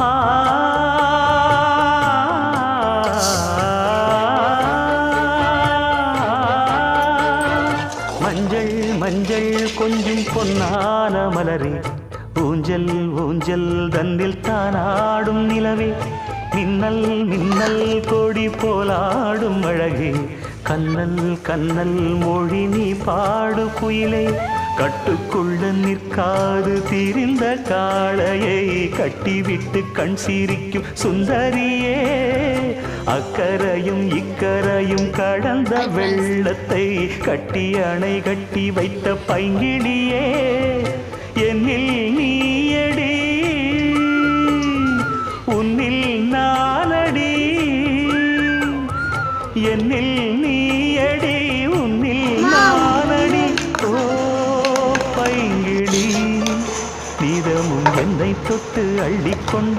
ஆ மஞ்சள் மஞ்சள் கொஞ்சம் பொன்னான மலரே ஊஞ்சல் ஊஞ்சல் தன்னில் தானாடும் நிலவே மின்னல் மின்னல் கொடி போலாடும் அழகே கண்ணல் கண்ணல் மொழி நீ பாடு குயிலே கட்டுக்குள்ள நிற்காது திரிந்த காளையை கட்டிவிட்டு கண் சிரிக்கும் சுந்தரியே அக்கரையும் இக்கரையும் கடந்த வெள்ளத்தை கட்டி அணை கட்டி வைத்த பைங்கிளியே என்னில் நீயடி உன்னில் நானடி என்னில் நீயடி உன்னில் நானடி ஓ பைங்கிளி நீதமும் என்னை தொட்டு அள்ளிக்கொண்டு